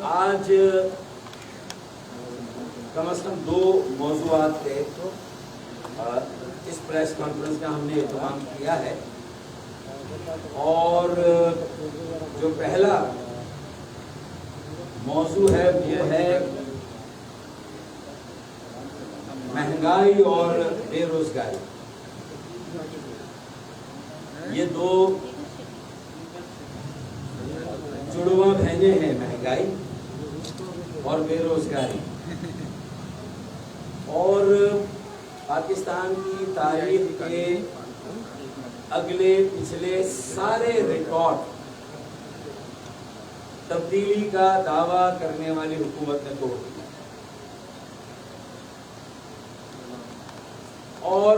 آج کم از کم 2 موضوعات پہ اس پریس کانفرنس کا ہم نے اہتمام کیا ہے، اور جو پہلا موضوع ہے وہ ہے مہنگائی اور بے روزگاری۔ یہ 2 جڑواں بہنیں ہیں، مہنگائی اور بے روزگاری، اور پاکستان کی تاریخ کے اگلے پچھلے سارے ریکارڈ تبدیلی کا دعویٰ کرنے والی حکومت نے توڑ دیا، اور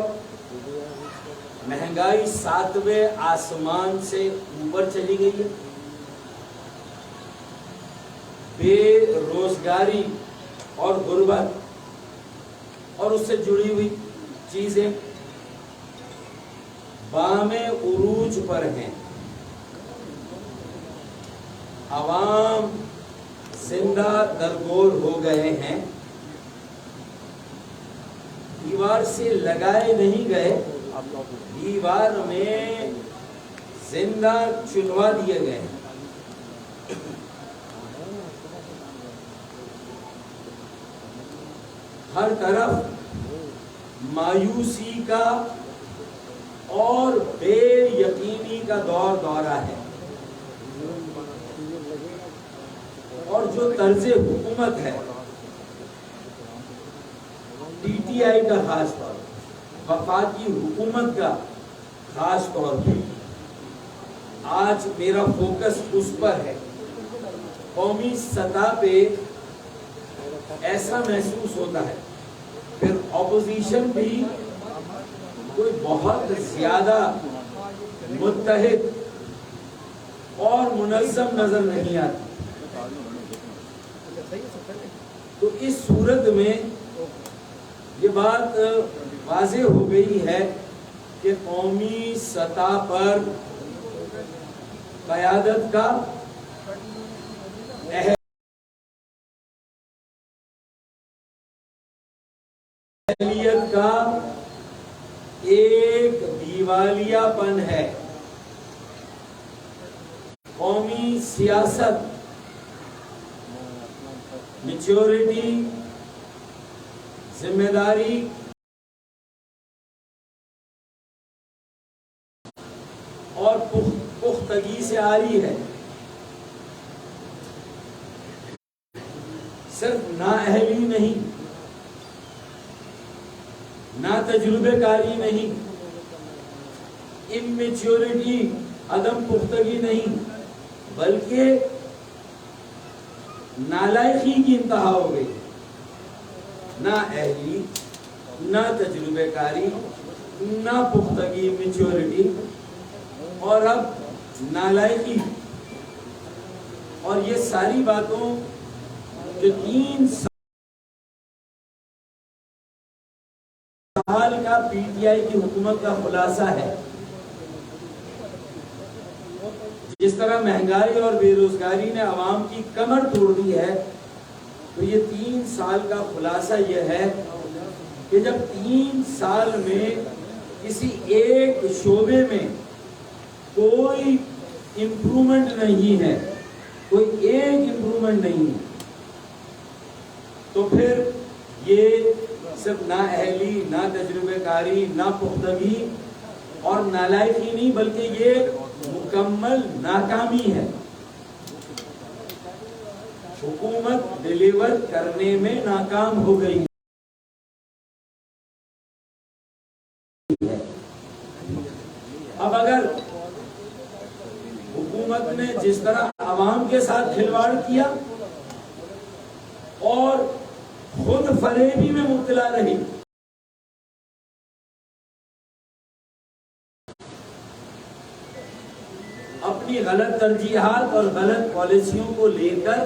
مہنگائی 7ویں آسمان سے اوپر چلی گئی ہے۔ بے روزگاری اور غربت اور اس سے جڑی ہوئی چیزیں بام عروج پر ہیں۔ عوام زندہ درگور ہو گئے ہیں، دیوار سے لگائے نہیں گئے، دیوار میں زندہ چنوا دیے گئے ہیں۔ ہر طرف مایوسی کا اور بے یقینی کا دورہ ہے، اور جو طرز حکومت ہے ٹی ٹی آئی کا خاص طور پر، وفاقی حکومت کا خاص طور پہ، آج میرا فوکس اس پر ہے۔ قومی سطح پہ ایسا محسوس ہوتا ہے، پھر اپوزیشن بھی کوئی بہت زیادہ متحد اور منظم نظر نہیں آتی۔ تو اس صورت میں یہ بات واضح ہو گئی ہے کہ قومی سطح پر قیادت کا اہلیت کا ایک دیوالیہ پن ہے۔ قومی سیاست میچورٹی، ذمہ داری اور پختگی سے عاری ہے، صرف نااہلی نہیں، نہ تجربے کاری نہیں، امیچورٹی عدم پختگی نہیں، بلکہ نالائقی کی انتہا ہو گئی۔ نہ اہلی، نہ تجربے کاری، نہ پختگی، میچورٹی، اور اب نالائقی، اور یہ ساری باتوں جو 3 سال کا پی ٹی آئی کی حکومت کا خلاصہ ہے۔ جس طرح مہنگائی اور بے روزگاری نے عوام کی کمر توڑ دی ہے، تو یہ 3 سال کا خلاصہ یہ ہے کہ جب 3 سال میں کسی ایک شعبے میں کوئی امپرومنٹ نہیں ہے، کوئی ایک امپرومنٹ نہیں ہے، تو پھر یہ صرف نااہلی، نہ تجربے کاری، نہ پختگی اور نالائقی نہیں، بلکہ یہ مکمل ناکامی ہے۔ حکومت ڈیلیور کرنے میں ناکام ہو گئی ہے۔ اب اگر حکومت نے جس طرح عوام کے ساتھ کھلواڑ کیا اور خود فریبی میں مبتلا رہی، اپنی غلط ترجیحات اور غلط پالیسیوں کو لے کر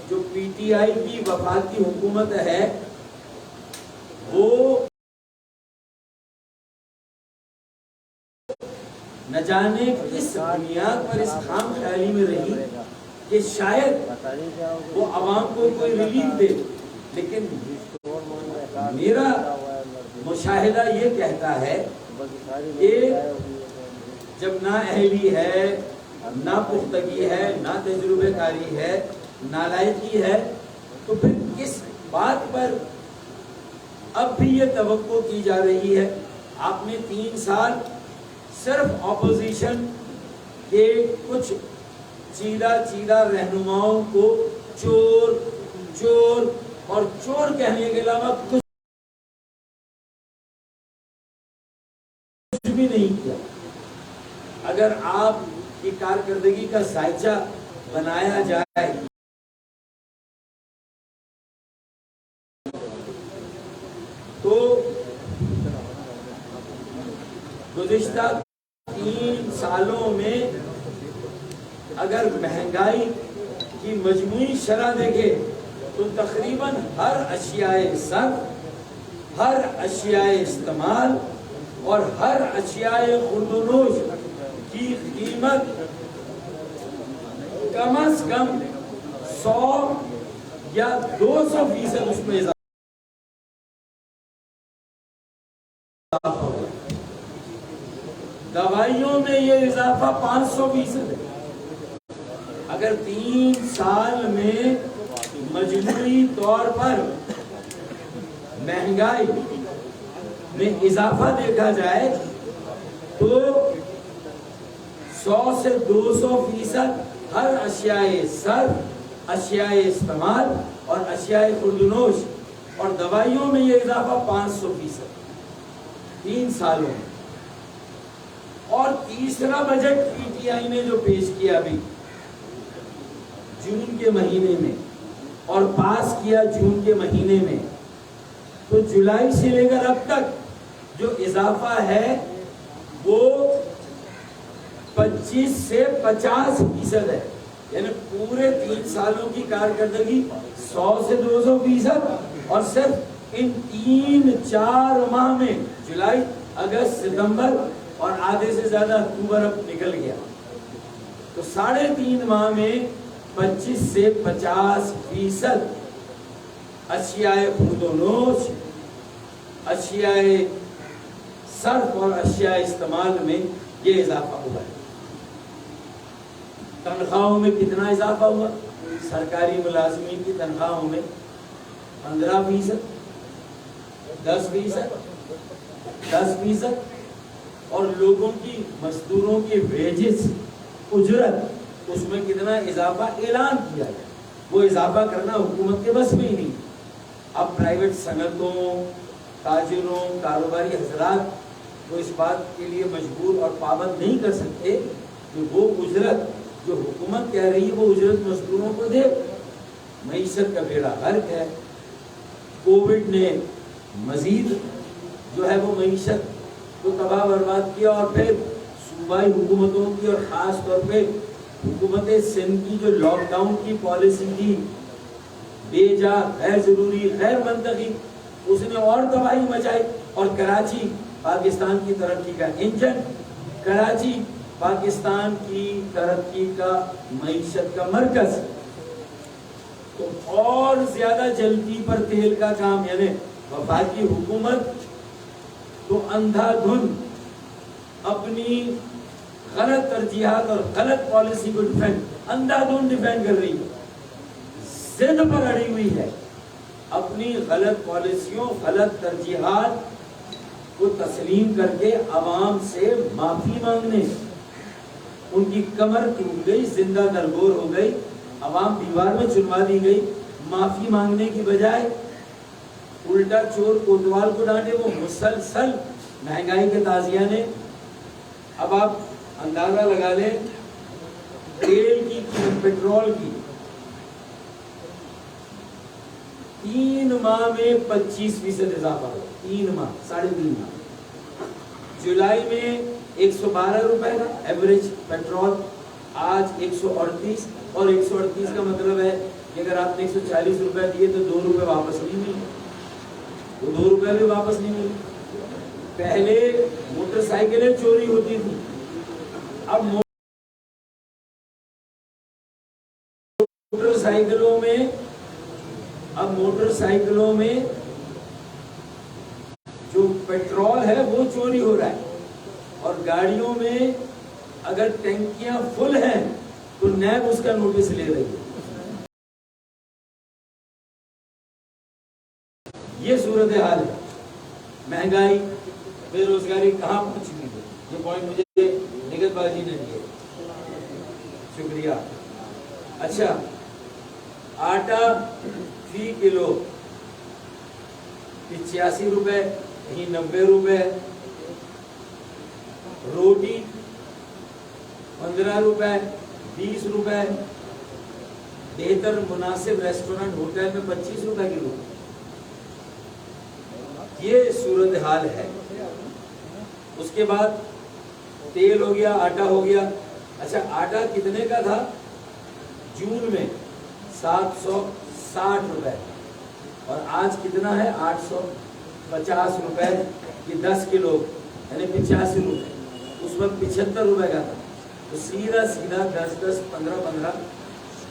جو پی ٹی آئی کی وفاقی حکومت ہے وہ نہ جانے کس بنیاد پر اس خام خیالی میں رہی کہ شاید وہ عوام کو کوئی ریلیف دے، لیکن میرا مشاہدہ یہ کہتا ہے کہ جب نہ اہلی ہے، نہ پختگی ہے، نہ تجربے کاری ہے، نالائقی ہے، تو پھر کس بات پر اب بھی یہ توقع کی جا رہی ہے؟ آپ نے 3 سال صرف اپوزیشن کے کچھ چیدہ رہنماؤں کو چور چور اور چور کہنے کے علاوہ کچھ بھی نہیں کیا۔ اگر آپ کی کارکردگی کا ذائچہ بنایا جائے تو گزشتہ 3 سالوں میں اگر مہنگائی کی مجموعی شرح دیکھے تو تقریباً ہر اشیاء صرف، ہر اشیاء استعمال اور ہر اشیاء خورد و نوش کی قیمت کم از کم 100 یا 200% اس میں اضافہ ہوگا۔ دوائیوں میں یہ اضافہ 500% ہے۔ اگر 3 سال میں مجموعی طور پر مہنگائی میں اضافہ دیکھا جائے تو 100 سے 200% ہر اشیاء صرف، اشیاء استعمال اور اشیاء خوردنوش، اور دوائیوں میں یہ اضافہ 500% 3 سالوں میں۔ اور تیسرا بجٹ پی ٹی آئی نے جو پیش کیا ابھی جون کے مہینے میں اور پاس کیا جون کے مہینے میں، تو جولائی سے لے کر اب تک جو اضافہ ہے وہ 25 سے 50% ہے، یعنی پورے 3 سالوں کی کارکردگی 100 سے 200%، اور صرف ان 3-4 ماہ میں جولائی، اگست، ستمبر اور آدھے سے زیادہ اکتوبر اب نکل گیا، تو 3.5 ماہ میں 25 سے 50% اشیاء خورد و نوش، اشیاء صرف اور اشیاء استعمال میں یہ اضافہ ہوا ہے۔ تنخواہوں میں کتنا اضافہ ہوا؟ سرکاری ملازمین کی تنخواہوں میں 15%، 10%، اور لوگوں کی، مزدوروں کی ویجز، اجرت، اس میں کتنا اضافہ اعلان کیا ہے، وہ اضافہ کرنا حکومت کے بس میں ہی نہیں۔ اب پرائیویٹ صنعتوں، تاجروں، کاروباری حضرات وہ اس بات کے لیے مجبور اور پابند نہیں کر سکتے کہ وہ اجرت جو حکومت کہہ رہی ہے وہ اجرت مزدوروں کو دے۔ معیشت کا بیڑا غرق ہے، کووڈ نے مزید جو ہے وہ معیشت کو تباہ برباد کیا، اور پھر صوبائی حکومتوں کی اور خاص طور پہ حکومت سندھ کی جو لاک ڈاؤن کی پالیسی تھی، بے جا، غیر ضروری، غیر منطقی، اس نے اور تباہی مچائی۔ اور کراچی پاکستان کی ترقی کا انجن، کراچی پاکستان کی ترقی کا، معیشت کا مرکز، تو اور زیادہ جلدی پر تیل کا کام، یعنی وفاقی حکومت تو اندھا دھند اپنی غلط ترجیحات اور غلط پالیسی کو اندھا دھند ڈیفینڈ کر رہی ہے، ضد پر اڑی ہوئی ہے، اپنی غلط پالیسیوں، غلط ترجیحات کو تسلیم کر کے عوام سے معافی مانگنے۔ ان کی کمر ٹوٹ گئی، زندہ درگور ہو گئی، عوام دیوار میں چنوا دی گئی، معافی مانگنے کی بجائے الٹا چور کوتوال کو ڈانٹے۔ وہ مسلسل مہنگائی کے تازیہ نے، اب آپ اندازہ لگا لیں، تیل کی قیمت، پیٹرول کی 3 ماہ میں 25% اضافہ ہوا، 3 ماہ، 3.5 ماہ۔ جولائی میں 112 روپے کا ایوریج پیٹرول، آج 138، اور 138 کا مطلب ہے کہ اگر آپ نے 140 روپے دیے تو 2 روپے واپس نہیں ملے، وہ 2 روپے بھی واپس نہیں ملے۔ پہلے موٹر سائیکلیں چوری ہوتی تھی، اب موٹر سائیکلوں میں جو پیٹرول ہے وہ چوری ہو رہا ہے، اور گاڑیوں میں اگر ٹینکیاں فل ہیں تو نیب اس کا نوٹس لے رہی ہے۔ یہ صورتحال ہے۔ مہنگائی، بے روزگاری کہاں پہنچ گئی ہے؟ یہ پوائنٹ مجھے نگہت بازی نے دیے، شکریہ۔ اچھا، آٹا فی کلو 85 روپے، کہیں 90 روپے، روٹی 15 روپے، 20 روپے، بہتر مناسب ریسٹورنٹ ہوٹل میں 25 روپے کلو۔ یہ صورتحال ہے۔ اس کے بعد تیل ہو گیا، آٹا ہو گیا۔ اچھا، آٹا کتنے کا تھا جون میں؟ 760 روپے، اور آج کتنا ہے؟ 850 روپے۔ یہ 10 کلو یعنی 85 روپے، اس وقت 75 روپے کا تھا۔ تو سیدھا 10 15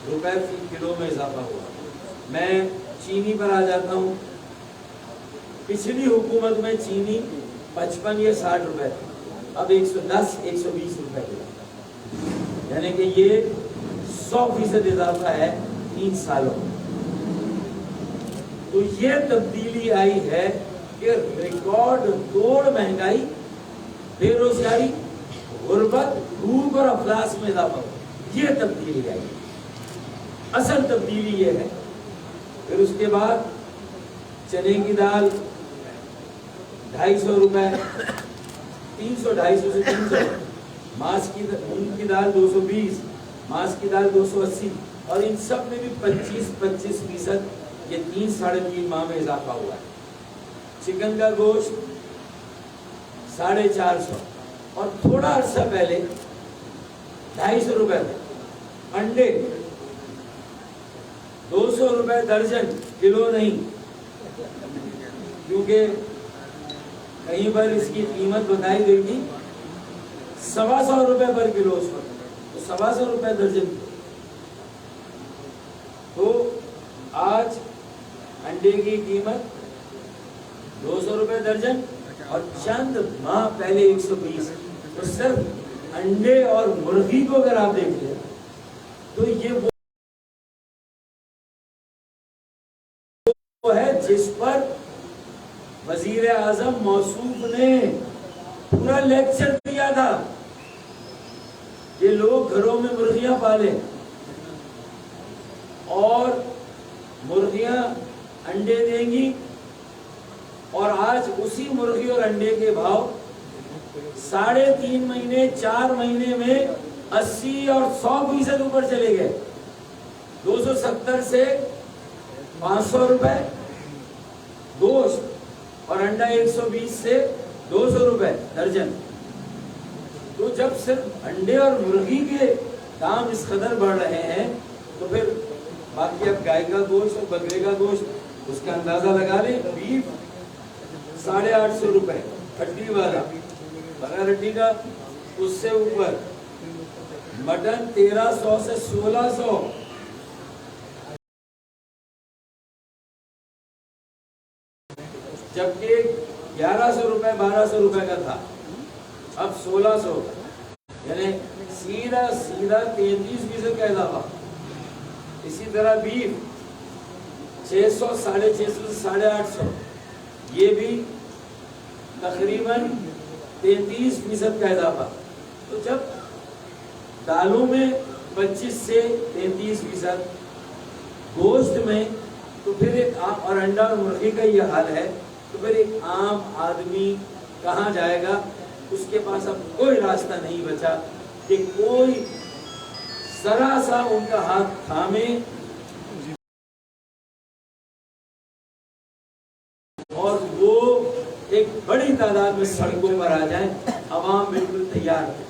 روپے فی کلو میں اضافہ ہوا۔ میں چینی پر آ جاتا ہوں۔ پچھلی حکومت میں چینی 55 یا 60 روپے تھی، اب 110 120 روپے کی، یعنی کہ یہ 100% اضافہ ہے 3 سالوں میں۔ تو یہ تبدیلی آئی ہے کہ ریکارڈ توڑ مہنگائی، بے روزگاری، غربت، بھوک اور افلاس میں اضافہ ہوا۔ یہ تبدیلی آئی، اصل تبدیلی یہ ہے۔ پھر اس کے بعد چنے کی دال 250 روپے، 300 250 سے 300، ماس کی مونگ کی دال 220، ماس کی دال 280، اور ان سب میں بھی 25% یہ 3 ساڑھے 3 ماہ میں اضافہ ہوا ہے۔ چکن کا گوشت 450، اور تھوڑا عرصہ پہلے 250 روپے تھے۔ انڈے 200 روپے درجن، کلو نہیں، کیونکہ کہیں پر اس کی قیمت بتائی گئی تھی 125 روپے پر کلو اس وقت، تو 125 روپے درجن۔ تو آج انڈے کی قیمت 200 روپے درجن، اور چند ماہ پہلے 120۔ تو صرف انڈے اور مرغی کو اگر آپ دیکھ لیں تو یہ وہ ہے جس پر وزیر اعظم موصوف نے پورا لیکچر دیا تھا کہ لوگ گھروں میں مرغیاں پالیں، اور مرغیاں انڈے دیں گی، اور آج اسی مرغی اور انڈے کے بھاؤ 3.5 مہینے 4 مہینے میں 80 اور 100% اوپر چلے گئے۔ 270 سے 500 روپے گوشت، اور انڈا 120 سے 200 روپے درجن۔ تو جب صرف انڈے اور مرغی کے دام اس قدر بڑھ رہے ہیں تو پھر باقی اب گائے کا گوشت اور بکرے کا گوشت، اس کا اندازہ لگا لیں۔ بیف 850 روپے ہڈی والا، بغیر ہڈی کا اس سے اوپر۔ مٹن 1300 سے 1600، جبکہ 1100 روپے 1200 روپے کا تھا، اب 1600، یعنی سیدھا 33% کا اضافہ۔ اسی طرح بیف 600 650 سے 850، یہ بھی تقریباً 33% کا اضافہ۔ تو جب دالوں میں 25 سے 33%، گوشت میں، تو پھر ایک اور انڈا اور مرغی کا یہ حال ہے، تو پھر ایک عام آدمی کہاں جائے گا؟ اس کے پاس اب کوئی راستہ نہیں بچا کہ کوئی ذرا سا ان کا ہاتھ تھامے اور وہ ایک بڑی تعداد میں سڑکوں پر آ جائیں۔ عوام بالکل تیار ہے،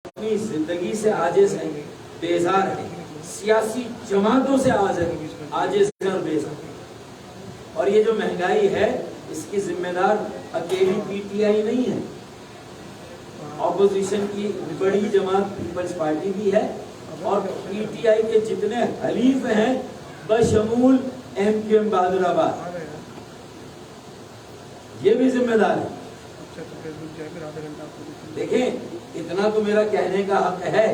اپنی زندگی سے عاجز ہیں، بیزار ہیں، سیاسی جماعتوں سے عاجز ہیں اور بیزار ہیں۔ اور یہ جو مہنگائی ہے اس کی ذمہ دار اکیلی پی ٹی آئی نہیں ہے، اپوزیشن کی بڑی جماعت پیپلز پارٹی بھی ہے، اور پی ٹی آئی کے جتنے حلیف ہیں بشمول ایم کیو ایم بہادر آباد، یہ بھی ذمہ دار ہے۔ دیکھیں اتنا تو میرا کہنے کا حق ہے،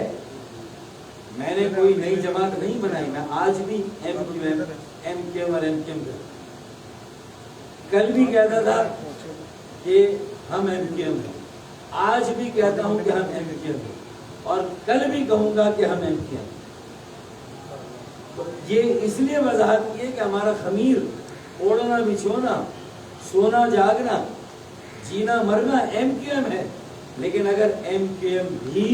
میں نے کوئی نئی جماعت نہیں بنائی، میں آج بھی ایم کیو ایم اور ایم کیو ایم کل بھی کہتا تھا کہ ہم ایم کیو ایم ہیں، آج بھی کہتا ہوں کہ ہم ایم کیو ایم ہیں، اور کل بھی کہوں گا کہ ہم ایم کیو ایم ہیں۔ یہ اس لیے وضاحت کی ہے کہ ہمارا خمیر اوڑھنا بچھونا سونا جاگنا جینا مرنا ایم کیو ایم ہے، لیکن اگر ایم کیو ایم بھی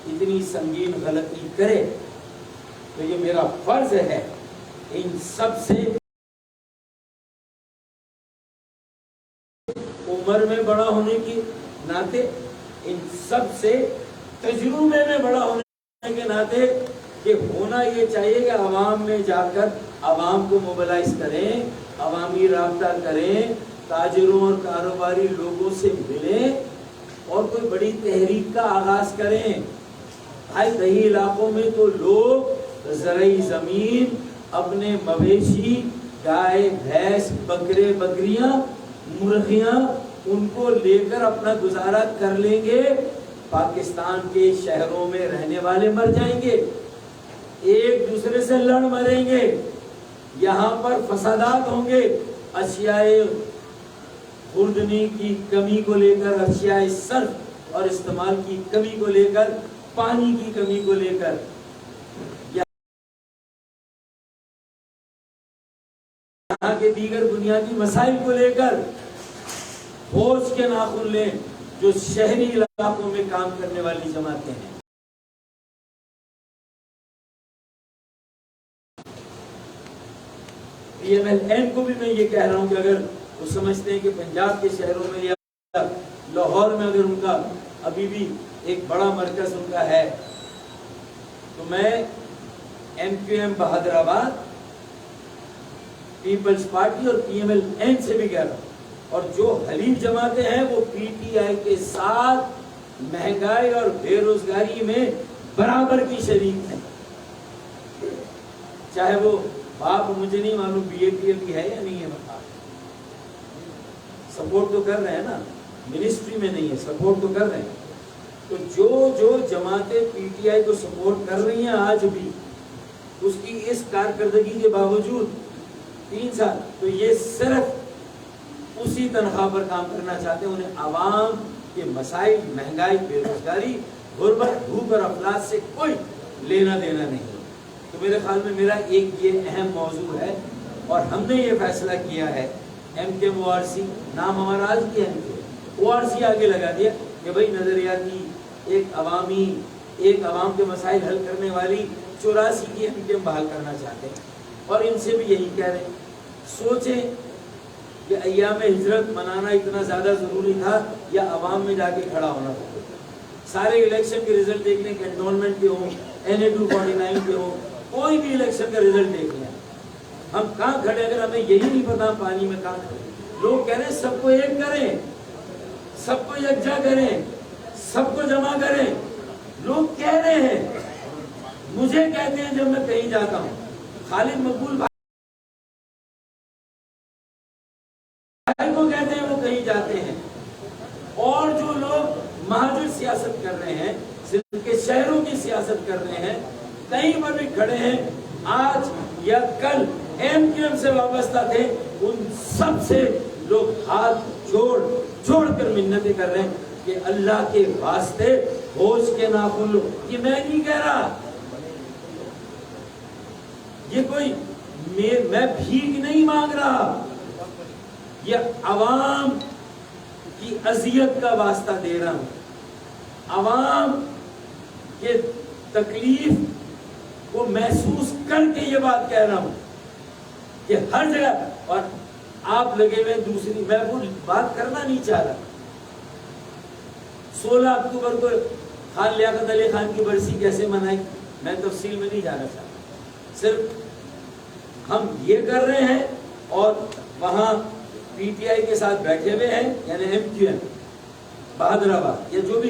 اتنی سنگین غلطی کرے تو یہ میرا فرض ہے ان سب سے عمر میں بڑا ہونے کے ناطے، ان سب سے تجربے میں بڑا ہونے کے ناطے، کہ ہونا یہ چاہیے کہ عوام میں جا کر عوام کو موبلائز کریں، عوامی رابطہ کریں، تاجروں اور کاروباری لوگوں سے ملیں اور کوئی بڑی تحریک کا آغاز کریں۔ بھائی دیہی علاقوں میں تو لوگ زرعی زمین، اپنے مویشی گائے بھینس بکرے بکریاں مرغیاں ان کو لے کر اپنا گزارا کر لیں گے، پاکستان کے شہروں میں رہنے والے مر جائیں گے، ایک دوسرے سے لڑ مریں گے، یہاں پر فسادات ہوں گے، اشیاء خوردنی کی کمی کو لے کر، اشیاء صرف اور استعمال کی کمی کو لے کر، پانی کی کمی کو لے کر، یہاں کے دیگر بنیادی مسائل کو لے کر فوج کے ناخن لیں جو شہری علاقوں میں کام کرنے والی جماعتیں ہیں۔ پی ایم ایل این کو بھی میں یہ کہہ رہا ہوں کہ اگر وہ سمجھتے ہیں کہ پنجاب کے شہروں میں یا لاہور میں اگر ان کا ابھی بھی ایک بڑا مرکز ان کا ہے، تو میں ایم کیو ایم بہادر آباد، پیپلز پارٹی اور پی ایم ایل این سے بھی کہہ رہا ہوں، اور جو حلیف جماعتیں ہیں وہ پی ٹی آئی کے ساتھ مہنگائی اور بے روزگاری میں برابر کی شریک ہیں، چاہے وہ باپ مجھے نہیں معلوم بی اے پی ایل کی ہے یا نہیں ہے، بتا سپورٹ تو کر رہے ہیں نا، منسٹری میں نہیں ہے، سپورٹ تو کر رہے ہیں۔ تو جو جماعتیں پی ٹی آئی کو سپورٹ کر رہی ہیں آج بھی، اس کی اس کارکردگی کے باوجود 3 سال، تو یہ صرف اسی تنخواہ پر کام کرنا چاہتے ہیں، انہیں عوام کے مسائل، مہنگائی، بے روزگاری، غربت، بھوک اور افلاس سے کوئی لینا دینا نہیں۔ تو میرے خیال میں میرا ایک یہ اہم موضوع ہے، اور ہم نے یہ فیصلہ کیا ہے، ایم کے او آر سی نام ہمارا آج کیا ہے، او آر سی آگے لگا دیا کہ بھائی نظریاتی ایک عوام کے مسائل حل کرنے والی 84 کی ایم کے بحال کرنا چاہتے ہیں، اور ان سے بھی یہی کہہ رہے ہیں، سوچیں کہ ایام ہجرت منانا اتنا زیادہ ضروری تھا یا عوام میں جا کے کھڑا ہونا تھا؟ سارے الیکشن کے رزلٹ دیکھ لیں، کنٹونمنٹ کے ہوں، NA 249 کے ہوں، کوئی بھی الیکشن کا رزلٹ دیکھ لیں، ہم کہاں کھڑے؟ اگر ہمیں یہی نہیں پتا پانی میں کہاں کھڑے، لوگ کہہ رہے ہیں سب کو ایک کریں، سب کو یکجا کریں، سب کو جمع کریں، لوگ کہہ رہے ہیں، مجھے کہتے ہیں جب میں کہیں جاتا ہوں، خالد مقبول بھائی کو کہتے ہیں وہ کہیں جاتے ہیں، اور جو لوگ مہاجر سیاست کر رہے ہیں، صرف کے شہروں کی سیاست کر رہے ہیں، کہیں پر بھی کھڑے ہیں، آج یا کل ایم کیو ایم سے وابستہ تھے، ان سب سے لوگ ہاتھ جوڑ کر منتیں کر رہے ہیں کہ اللہ کے واسطے ہوش کے ناخن لو۔ یہ میں نہیں کہہ رہا، یہ کوئی میں بھیک نہیں مانگ رہا، یہ عوام کی اذیت کا واسطہ دے رہا ہوں، عوام کے تکلیف کو محسوس کر کے یہ بات کہہ رہا ہوں کہ ہر جگہ، اور آپ لگے ہوئے دوسری، میں وہ بات کرنا نہیں چاہ رہا۔ 16 اکتوبر کو خان لیاقت علی خان کی برسی کیسے منائی، میں تفصیل میں نہیں جانا چاہتا، صرف ہم یہ کر رہے ہیں، اور وہاں پی ٹی آئی کے ساتھ بیٹھے ہوئے ہیں، یعنی ایم کیو ایم بہادر آباد یا جو بھی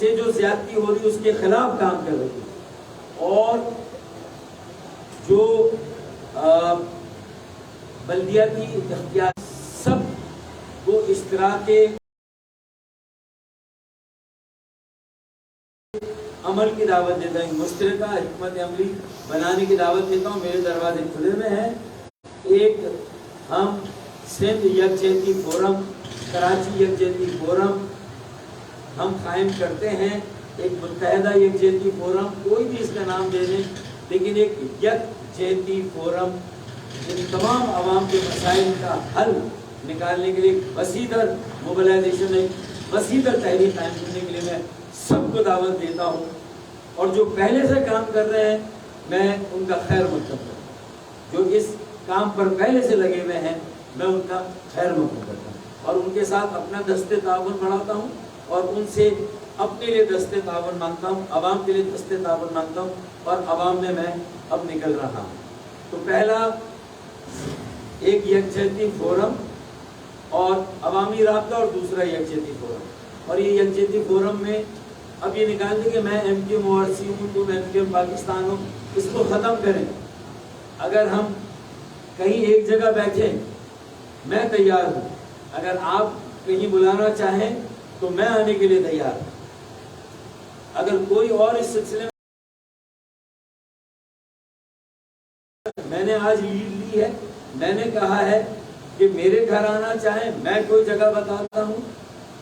سے جو زیادتی ہو رہی اس کے خلاف کام کر رہی ہے، اور جو بلدیاتی اختیار سب کو اشتراک عمل کی دعوت دیتا ہوں، مشترکہ حکمت عملی بنانے کی دعوت دیتا ہوں۔ میرے دروازے کھلے ہوئے ہیں۔ ایک ہم سندھ یکجہتی فورم، کراچی یکجہتی فورم ہم قائم کرتے ہیں، ایک متحدہ یکجہتی فورم، کوئی بھی اس کا نام دے دیں، لیکن ایک یکجہتی فورم ان تمام عوام کے مسائل کا حل نکالنے کے لیے وسیع تر موبلائزیشن، ایک وسیع تر تحریک قائم کرنے کے لیے میں سب کو دعوت دیتا ہوں، اور جو پہلے سے کام کر رہے ہیں میں ان کا خیر مقدم کرتا ہوں، جو اس کام پر پہلے سے لگے ہوئے ہیں میں ان کا خیر مقدم کرتا ہوں، اور ان کے ساتھ اپنا دست تعاون بڑھاتا ہوں، اور ان سے اپنے لیے دست تعاون مانگتا ہوں، عوام کے لیے دست تعاون مانگتا ہوں، اور عوام میں اب نکل رہا ہوں۔ تو پہلا ایک یکجہتی فورم اور عوامی رابطہ، اور دوسرا یکجہتی فورم، اور یہ یکجہتی فورم میں اب یہ نکال دیں کہ میں ایم کیو ایم اوورسی ہوں، تم ایم کیو ایم پاکستان ہو، اس کو ختم کریں۔ اگر ہم کہیں ایک جگہ بیٹھیں میں تیار ہوں، اگر آپ کہیں بلانا چاہیں تو میں آنے کے لیے تیار ہوں۔ اگر کوئی اور اس سلسلے میں نے آج لیڈ لی ہے، میں نے کہا ہے کہ میرے گھر آنا چاہیں، میں کوئی جگہ بتاتا ہوں،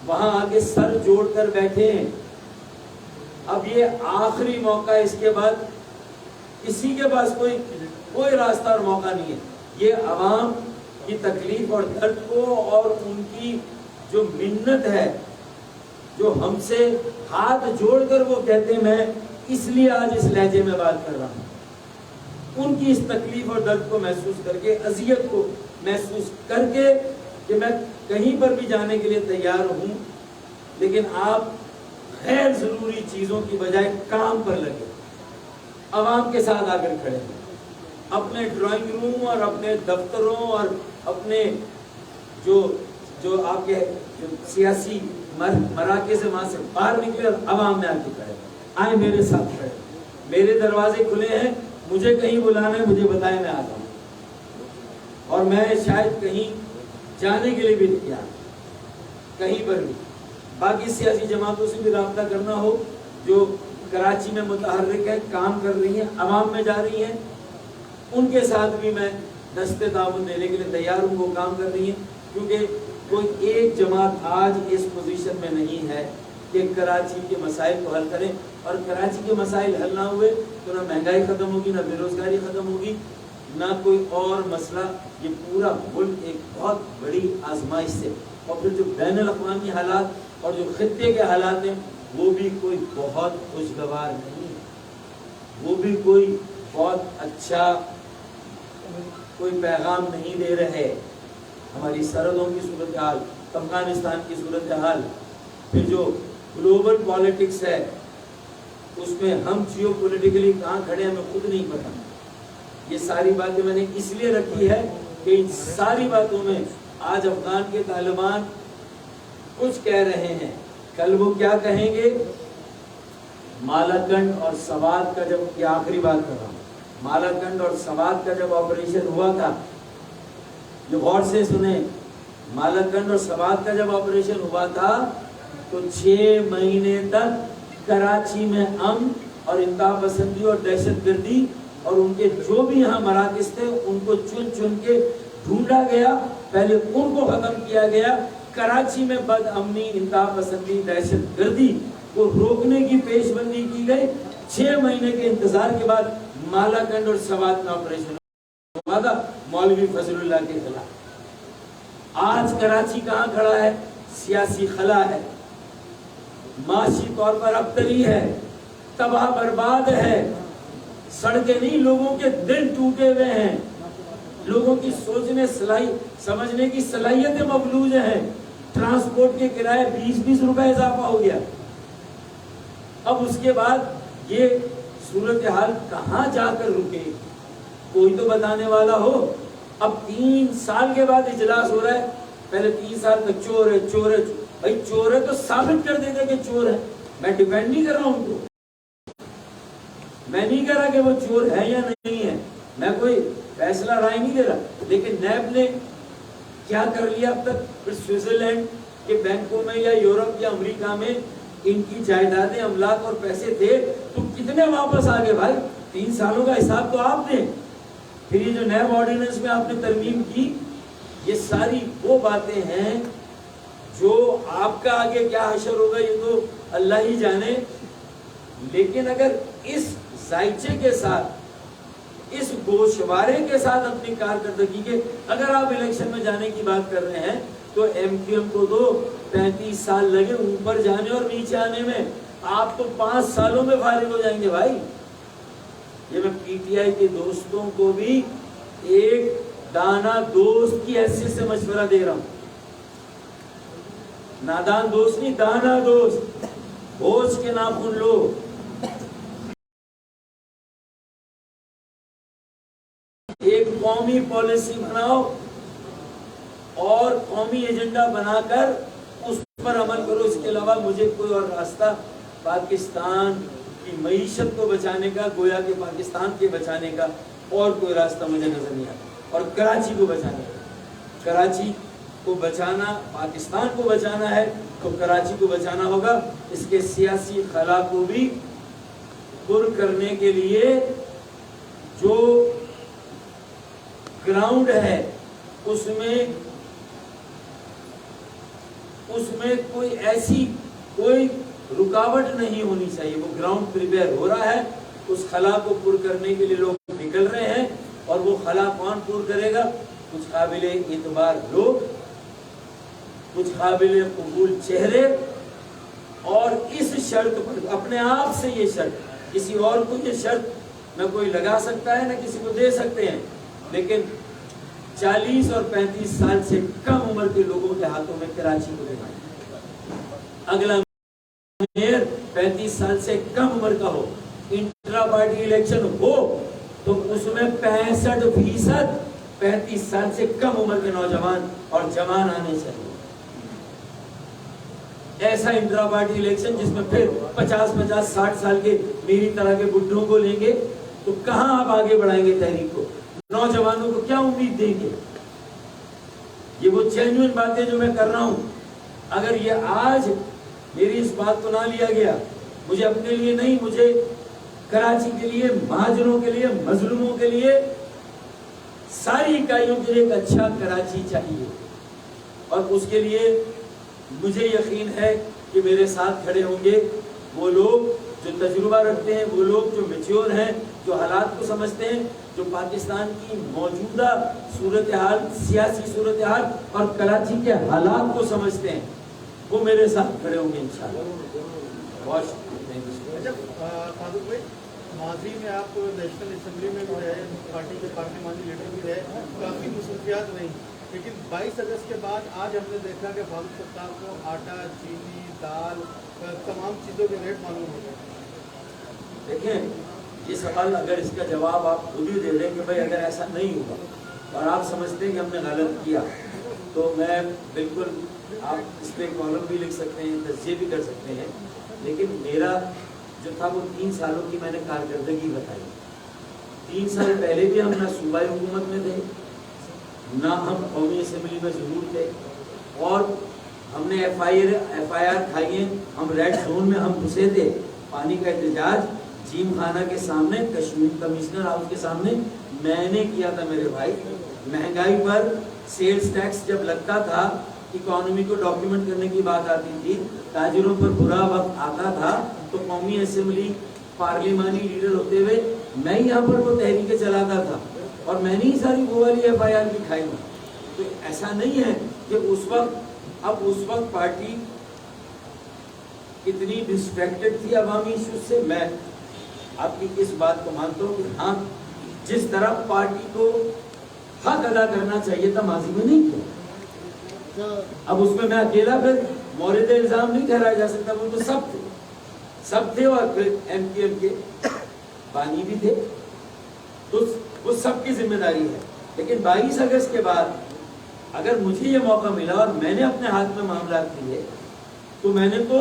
وہاں آگے سر جوڑ کر بیٹھے ہیں۔ اب یہ آخری موقع، اس کے بعد کسی کے پاس کوئی راستہ اور موقع نہیں ہے۔ یہ عوام کی تکلیف اور درد کو اور ان کی جو منت ہے، جو ہم سے ہاتھ جوڑ کر وہ کہتے ہیں، میں اس لیے آج اس لہجے میں بات کر رہا ہوں، ان کی اس تکلیف اور درد کو محسوس کر کے، اذیت کو محسوس کر کے، کہ میں کہیں پر بھی جانے کے لیے تیار ہوں، لیکن آپ غیر ضروری چیزوں کی بجائے کام پر لگے، عوام کے ساتھ آ کر کھڑے ہیں، اپنے ڈرائنگ روم اور اپنے دفتروں اور اپنے جو آپ کے جو سیاسی مراکز سے وہاں سے باہر نکلے اور عوام میں آ کے کھڑے آئے، میرے ساتھ کھڑے، میرے دروازے کھلے ہیں، مجھے کہیں بلانا ہے مجھے بتائیں، میں آتا ہوں، اور میں شاید کہیں جانے کے لیے بھی تیار ہوں، کہیں پر بھی۔ باقی سیاسی جماعتوں سے بھی رابطہ کرنا ہو جو کراچی میں متحرک ہے، کام کر رہی ہیں، عوام میں جا رہی ہیں، ان کے ساتھ بھی میں دست تعاون دینے کے لیے تیار ہوں، وہ کام کر رہی ہیں، کیونکہ کوئی ایک جماعت آج اس پوزیشن میں نہیں ہے کہ کراچی کے مسائل کو حل کریں، اور کراچی کے مسائل حل نہ ہوئے تو نہ مہنگائی ختم ہوگی، نہ بے روزگاری ختم ہوگی، نہ کوئی اور مسئلہ۔ یہ پورا ملک ایک بہت بڑی آزمائش سے، اور پھر جو بین الاقوامی حالات اور جو خطے کے حالات ہیں وہ بھی کوئی بہت خوشگوار نہیں، وہ بھی کوئی بہت اچھا کوئی پیغام نہیں دے رہے۔ ہماری سرحدوں کی صورتحال، افغانستان کی صورتحال، پھر جو گلوبل پالیٹکس ہے اس میں ہم جیو پولیٹیکلی کہاں کھڑے ہیں ہمیں خود نہیں پتا۔ یہ ساری باتیں میں نے اس لیے رکھی ہے کہ ان ساری باتوں میں آج افغان کے طالبان کچھ کہہ رہے ہیں، کل وہ کیا کہیں گے؟ مالاکنڈ اور سوات کا جب، یہ آخری بات کر رہا ہوں، مالاکنڈ اور سوات کا جب آپریشن ہوا تھا، جو غور سے سنیں، مالاکنڈ اور سوات کا جب آپریشن ہوا تھا تو 6 مہینے تک کراچی میں امن اور انتہا پسندی اور دہشت گردی اور ان کے جو بھی یہاں مراکز تھے ان کو چن چن کے ڈھونڈا گیا، پہلے ان کو ختم کیا گیا، کراچی میں بد امنی، انتہا پسندی، دہشت گردی کو روکنے کی پیش بندی کی گئی۔ 6 مہینے کے انتظار کے بعد مالاکنڈ اور سوات میں آپریشن ہوا تھا مولوی فضل اللہ کے خلاف۔ آج کراچی کہاں کھڑا ہے؟ سیاسی خلا ہے، معاشی طور پر ابتری ہے، تباہ برباد ہے، سڑکیں نہیں، لوگوں کے دل ٹوٹے ہوئے ہیں، لوگوں کی سوچنے سمجھنے کی صلاحیتیں مفلوج ہیں، ٹرانسپورٹ کے کرائے 20 روپے اضافہ ہو گیا۔ اب اس کے بعد یہ صورتحال کہاں جا کر رکے؟ کوئی تو بتانے والا ہو۔ اب 3 سال کے بعد اجلاس ہو رہا ہے، پہلے 3 سال تک چور ہے چور ہے، بھائی چور ہے تو ثابت کر دیتے کہ چور ہے، میں ڈیپینڈ نہیں کر رہا ہوں ان کو، میں نہیں کہہ رہا کہ وہ چور ہے یا نہیں ہے، میں کوئی فیصلہ رائے نہیں دے رہا، لیکن نیب نے کیا کر لیا اب تک؟ پھر سوئٹزرلینڈ کے بینکوں میں یا یورپ یا امریکہ میں ان کی جائیدادیں، املاک اور پیسے تھے، تو کتنے واپس آ گئے بھائی؟ 3 سالوں کا حساب تو آپ دیں۔ پھر یہ جو نیب آرڈیننس میں آپ نے ترمیم کی، یہ ساری وہ باتیں ہیں جو آپ کا آگے کیا حشر ہوگا یہ تو اللہ ہی جانے، لیکن اگر اس ذائچے کے ساتھ، اس گوشوارے کے ساتھ اپنی کارکردگی کے، اگر آپ الیکشن میں جانے کی بات کر رہے ہیں تو ایم کیو ایم کو تو 35 سال لگے اوپر جانے اور نیچے آنے میں، آپ تو 5 سالوں میں فارغ ہو جائیں گے بھائی۔ یہ میں پی ٹی آئی کے دوستوں کو بھی ایک دانا دوست کی حیثیت سے مشورہ دے رہا ہوں، نادان دوست نہیں، دانا دوست، ہوش کے ناخن لو۔ ایک قومی پالیسی بناؤ اور قومی ایجنڈا بنا کر اس پر عمل کرو، اس کے علاوہ مجھے کوئی اور راستہ پاکستان کی معیشت کو بچانے کا، گویا کہ پاکستان کے بچانے کا اور کوئی راستہ مجھے نظر نہیں آتا۔ اور کراچی کو بچانے کا، کراچی کو بچانا، پاکستان کو بچانا ہے تو کراچی کو بچانا ہوگا، اس کے سیاسی خلا کو بھی پر کرنے کے لیے جو گراؤنڈ ہے اس میں کوئی ایسی کوئی رکاوٹ نہیں ہونی چاہیے، وہ گراؤنڈ پریپیئر ہو رہا ہے، اس خلا کو پر کرنے کے لیے لوگ نکل رہے ہیں، اور وہ خلا کون پر کرے گا؟ کچھ قابل اعتبار لوگ، کچھ قابل قبول چہرے، اور اس شرط پر اپنے آپ سے یہ شرط، کسی اور کو یہ شرط نہ کوئی لگا سکتا ہے نہ کسی کو دے سکتے ہیں، لیکن 40 اور 35 سال سے کم عمر کے لوگوں کے ہاتھوں میں کراچی کو دینا ہے۔ اگلا میئر 35 سال سے کم عمر کا ہو، انٹرا پارٹی الیکشن ہو تو اس میں 65% 35 سال سے کم عمر کے نوجوان اور جوان آنے چاہیے۔ ایسا انٹرا پارٹی الیکشن جس میں پھر 50 60 سال کے میری طرح کے بڈھوں کو لیں گے تو کہاں آپ آگے بڑھائیں گے تحریک کو؟ نوجوانوں کو کیا امید دیں گے؟ یہ وہ جینوئن باتیں جو میں کر رہا ہوں، اگر یہ آج میری اس بات کو نہ لیا گیا، مجھے اپنے لیے نہیں، مجھے کراچی کے لیے، مہاجروں کے لیے، مظلوموں کے لیے، ساری اکائیوں کے لیے ایک اچھا کراچی چاہیے، اور اس کے لیے مجھے یقین ہے کہ میرے ساتھ کھڑے ہوں گے وہ لوگ جو تجربہ رکھتے ہیں، وہ لوگ جو میچور ہیں، جو حالات کو سمجھتے ہیں، جو پاکستان کی موجودہ صورتحال، سیاسی صورتحال اور کراچی کے حالات کو سمجھتے ہیں، وہ میرے ساتھ کھڑے ہوں گے انشاءاللہ۔ بہت شکریہ۔ فاروق بھائی، ماضی میں آپ نیشنل اسمبلی میں بھی رہے، پارٹی کے پارلیمانی لیڈر بھی رہے، کافی مصروفیات رہیں، لیکن 22 اگست کے بعد آج ہم نے دیکھا کہ فاروق ستار کو آٹا، چینی، دال، تمام چیزوں کے ریٹ معلوم ہو گئے۔ دیکھیں، یہ سوال اگر اس کا جواب آپ خود ہی دے دیں کہ بھائی اگر ایسا نہیں ہوا اور آپ سمجھتے ہیں کہ ہم نے غلط کیا، تو میں بالکل، آپ اس پہ کالم بھی لکھ سکتے ہیں، تجزیے بھی کر سکتے ہیں، لیکن میرا جو تھا وہ 3 سالوں کی میں نے کارکردگی بتائی۔ 3 سال پہلے بھی ہم نہ صوبائی حکومت میں تھے، نہ ہم قومی اسمبلی میں ضرور تھے، اور ہم نے ایف آئی آر کھائی ہیں، ہم ریڈ زون میں ہم گھسے تھے۔ پانی کا احتجاج جیم خانہ کے سامنے، کشمیر کمشنر ہاؤس کے سامنے میں نے کیا تھا میرے بھائی۔ مہنگائی پر سیلز ٹیکس جب لگتا تھا، اکانومی کو ڈاکیومنٹ کرنے کی بات آتی تھی، تاجروں پر برا وقت آتا تھا، تو قومی اسمبلی پارلیمانی لیڈر ہوتے ہوئے میں یہاں پر وہ تحریکیں چلاتا تھا، اور میں نے ہی ساری وہ والی ایف آئی آر بھی کھائی ہوں۔ تو ایسا نہیں ہے کہ اس وقت پارٹی کتنی ڈسٹریکٹڈ تھی عوامی ایشوز سے۔ میں آپ کی اس بات کو مانتا ہوں کہ ہاں، جس طرح پارٹی کو حق ادا کرنا چاہیے تھا ماضی میں نہیں کیا۔ اب اس میں اکیلا پھر مورد الزام نہیں ٹھہرایا جا سکتا، وہ تو سب تھے، اور پھر ایم کیو ایم کے بانی بھی تھے، تو وہ سب کی ذمہ داری ہے۔ لیکن 22 اگست کے بعد اگر مجھے یہ موقع ملا اور میں نے اپنے ہاتھ میں معاملات کیے، تو میں نے تو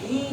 3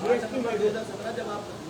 2017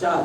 4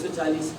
140